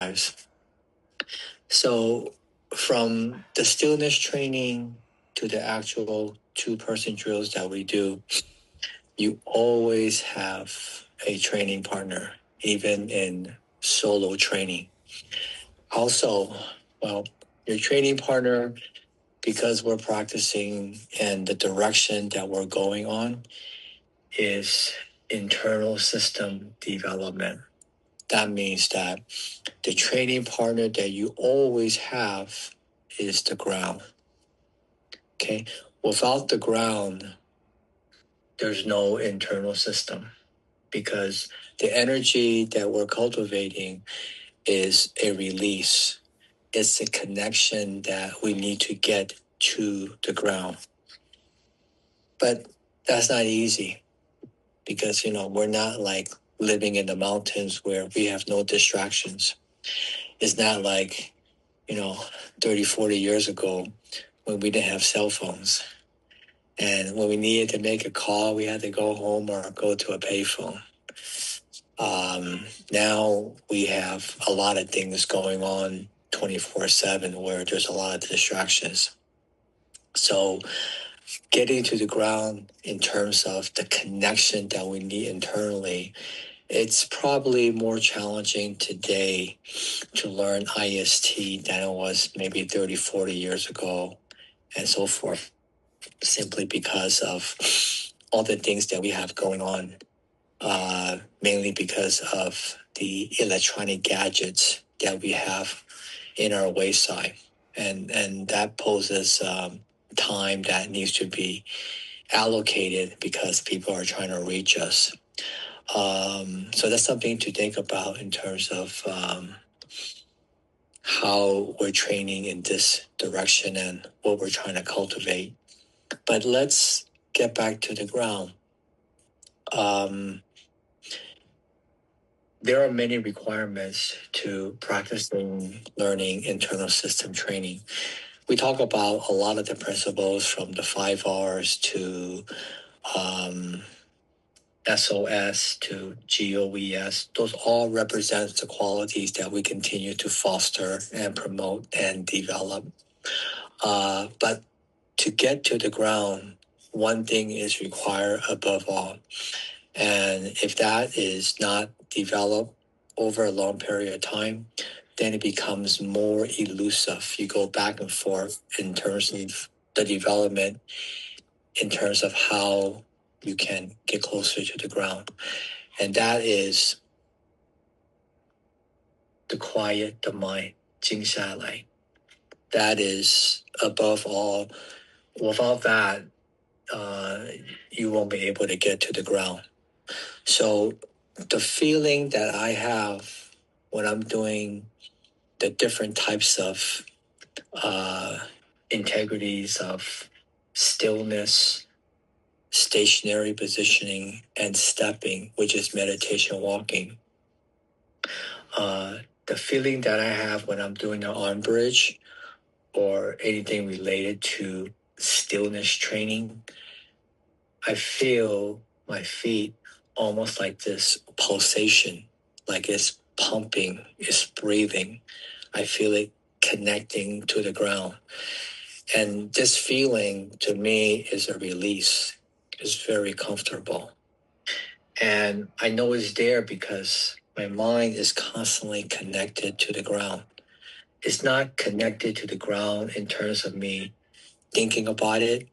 lives. So from the stillness training to the actual two-person drills that we do, you always have a training partner, even in solo training. Also, well, your training partner, because we're practicing and the direction that we're going on is internal system development. That means that the training partner that you always have is the ground. Okay. Without the ground, there's no internal system because the energy that we're cultivating is a release. It's a connection that we need to get to the ground. But that's not easy because, we're not like living in the mountains where we have no distractions. It's not like, 30, 40 years ago when we didn't have cell phones. And when we needed to make a call, we had to go home or go to a payphone. Now we have a lot of things going on 24/7 where there's a lot of distractions. So getting to the ground in terms of the connection that we need internally, it's probably more challenging today to learn IST than it was maybe 30, 40 years ago and so forth, simply because of all the things that we have going on, mainly because of the electronic gadgets that we have in our wayside. And that poses time that needs to be allocated because people are trying to reach us. So that's something to think about in terms of how we're training in this direction and what we're trying to cultivate. But let's get back to the ground. There are many requirements to practicing learning internal system training. We talk about a lot of the principles from the 5 R's to SOS to GOES. Those all represent the qualities that we continue to foster and promote and develop. But to get to the ground, one thing is required above all. And if that is not developed over a long period of time, then it becomes more elusive. You go back and forth in terms of the development, in terms of how you can get closer to the ground. And that is to quiet the mind, 静下来. That is above all. Without that, you won't be able to get to the ground. So the feeling that I have when I'm doing the different types of integrities of stillness, stationary positioning, and stepping, which is meditation walking. The feeling that I have when I'm doing an arm bridge or anything related to stillness training, I feel my feet almost like this pulsation, like it's pumping, it's breathing. I feel it connecting to the ground. And this feeling to me is a release. It's very comfortable. And I know it's there because my mind is constantly connected to the ground. It's not connected to the ground in terms of me thinking about it.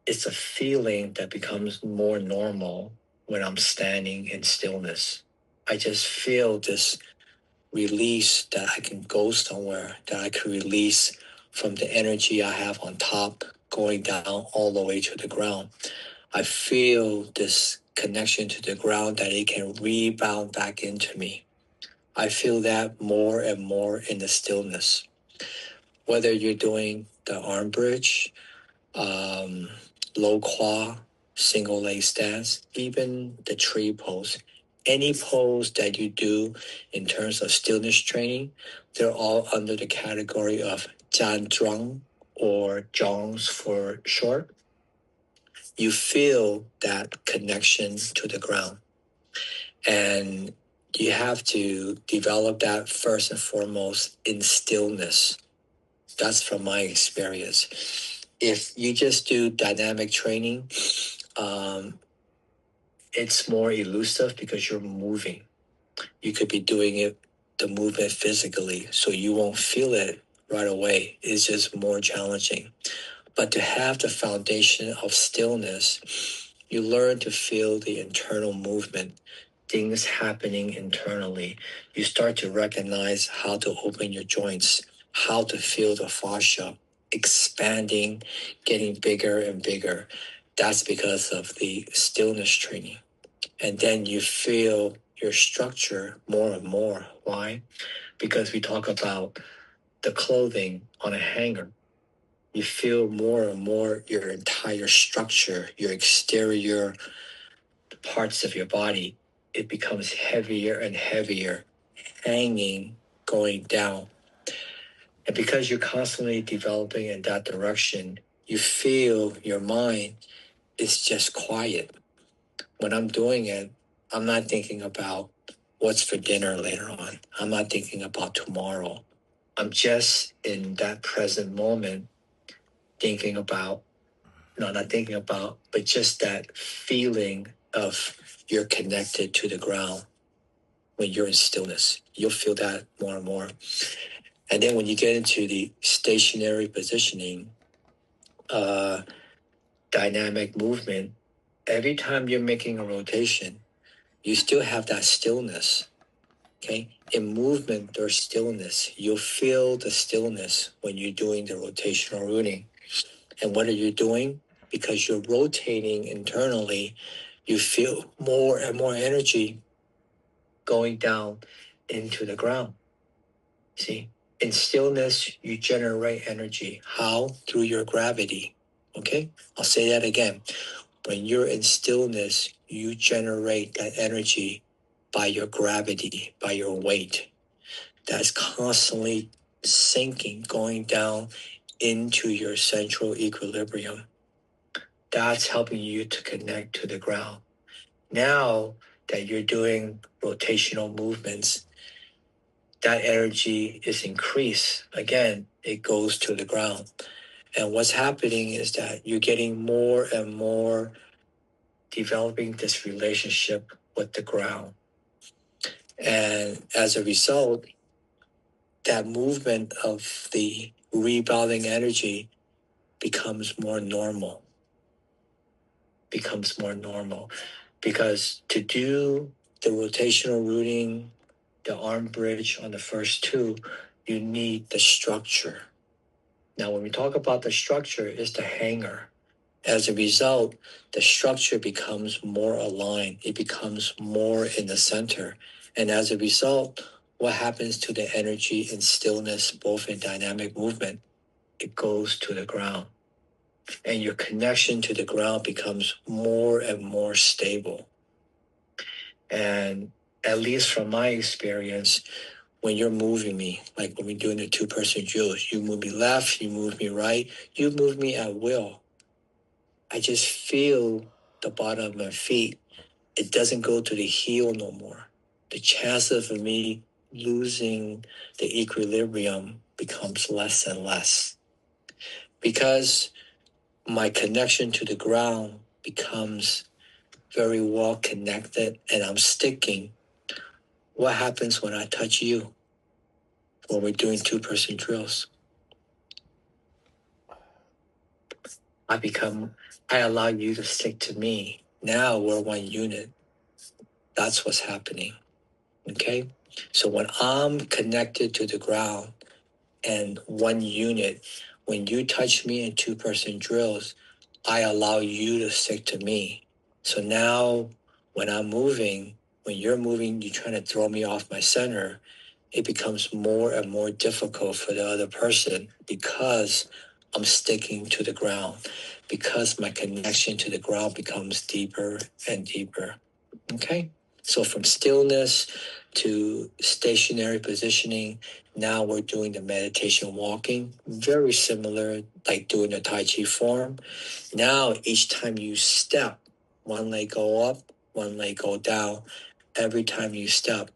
It's a feeling that becomes more normal when I'm standing in stillness. I just feel this release that I can go somewhere, that I can release from the energy I have on top, going down all the way to the ground. I feel this connection to the ground that it can rebound back into me. I feel that more and more in the stillness. Whether you're doing the arm bridge, low qua, single leg stance, even the tree pose, any pose that you do in terms of stillness training, they're all under the category of Zhan Zhuang or Zhongs for short. You feel that connection to the ground. And you have to develop that first and foremost in stillness. That's from my experience. If you just do dynamic training, it's more elusive because you're moving. You could be doing the movement physically, so you won't feel it right away. It's just more challenging. But to have the foundation of stillness, you learn to feel the internal movement, things happening internally. You start to recognize how to open your joints, how to feel the fascia expanding, getting bigger and bigger. That's because of the stillness training. And then you feel your structure more and more. Why? Because we talk about the clothing on a hanger. You feel more and more your entire structure, your exterior parts of your body, it becomes heavier and heavier, hanging, going down. And because you're constantly developing in that direction, you feel your mind is just quiet. When I'm doing it, I'm not thinking about what's for dinner later on. I'm not thinking about tomorrow. I'm just in that present moment thinking about, no, not thinking about, but just that feeling of you're connected to the ground when you're in stillness. You'll feel that more and more. And then when you get into the stationary positioning, dynamic movement, every time you're making a rotation, you still have that stillness. Okay. In movement, there's stillness. You'll feel the stillness when you're doing the rotational rooting. And what are you doing? Because you're rotating internally, you feel more and more energy going down into the ground. See, in stillness, you generate energy. How? Through your gravity. Okay? I'll say that again. When you're in stillness, you generate that energy by your gravity, by your weight. That's constantly sinking, going down into your central equilibrium. That's helping you to connect to the ground. Now that you're doing rotational movements, that energy is increased. Again, it goes to the ground. And what's happening is that you're getting more and more developing this relationship with the ground. And as a result, that movement of the rebounding energy becomes more normal. Because to do the rotational rooting, the arm bridge on the first two, you need the structure. Now, when we talk about the structure, it's the hanger. As a result, the structure becomes more aligned. It becomes more in the center. And as a result, what happens to the energy and stillness, both in dynamic movement? It goes to the ground. And your connection to the ground becomes more and more stable. And at least from my experience, when you're moving me, like when we're doing the two-person drills, you move me left, you move me right, you move me at will. I just feel the bottom of my feet. It doesn't go to the heel no more. The chances of me losing the equilibrium becomes less and less. Because my connection to the ground becomes very well connected and I'm sticking. What happens when I touch you? When we're doing two-person drills? I allow you to stick to me. Now we're one unit. That's what's happening. Okay? So when I'm connected to the ground and one unit, when you touch me in two-person drills, I allow you to stick to me. So now when I'm moving, when you're moving, you're trying to throw me off my center, it becomes more and more difficult for the other person because I'm sticking to the ground, because my connection to the ground becomes deeper and deeper. Okay? So from stillness to stationary positioning, now we're doing the meditation walking, very similar like doing the Tai Chi form. Now each time you step, one leg go up, one leg go down, every time you step,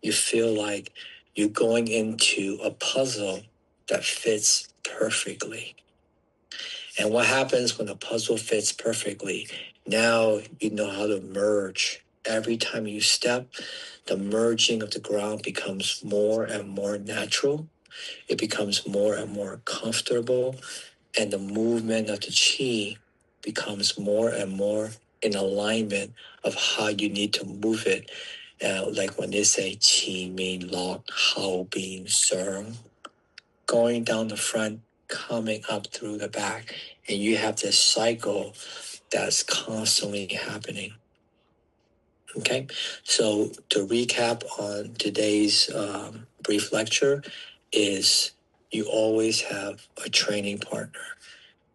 you feel like you're going into a puzzle that fits perfectly. And what happens when a puzzle fits perfectly? Now you know how to merge. Every time you step, the merging of the ground becomes more and more natural. It becomes more and more comfortable, and the movement of the chi becomes more and more in alignment of how you need to move it. Like when they say qi mean lock, hao being serve, going down the front, coming up through the back, and you have this cycle that's constantly happening. Okay, so to recap on today's brief lecture is you always have a training partner.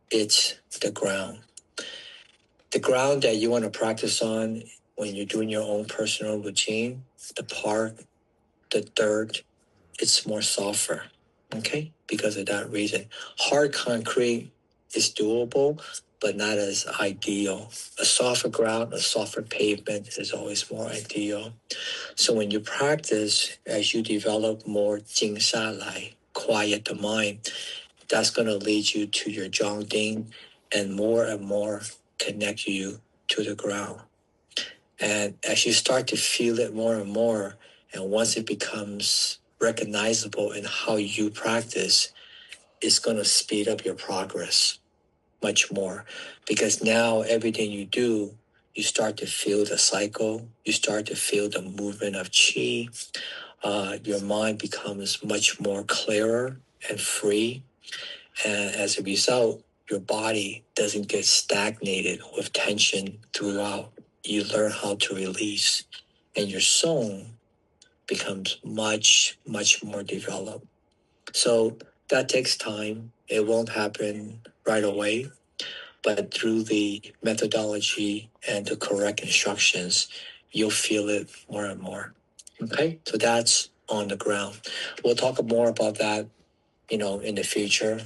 It's the ground. The ground that you want to practice on when you're doing your own personal routine, the part, the dirt, it's more softer, okay? Because of that reason. Hard concrete is doable, but not as ideal. A softer ground, a softer pavement is always more ideal. So when you practice, as you develop more 静下来, quiet the mind, that's going to lead you to your Zhongding and more connect you to the ground. And as you start to feel it more and more, and once it becomes recognizable in how you practice, it's going to speed up your progress much more. Because now everything you do, you start to feel the cycle, you start to feel the movement of chi. Your mind becomes much more clearer and free. And as a result, your body doesn't get stagnated with tension throughout. You learn how to release, and your soul becomes much more developed. So that takes time. It won't happen right away, but through the methodology and the correct instructions, you'll feel it more and more. Okay, so that's on the ground. We'll talk more about that, in the future.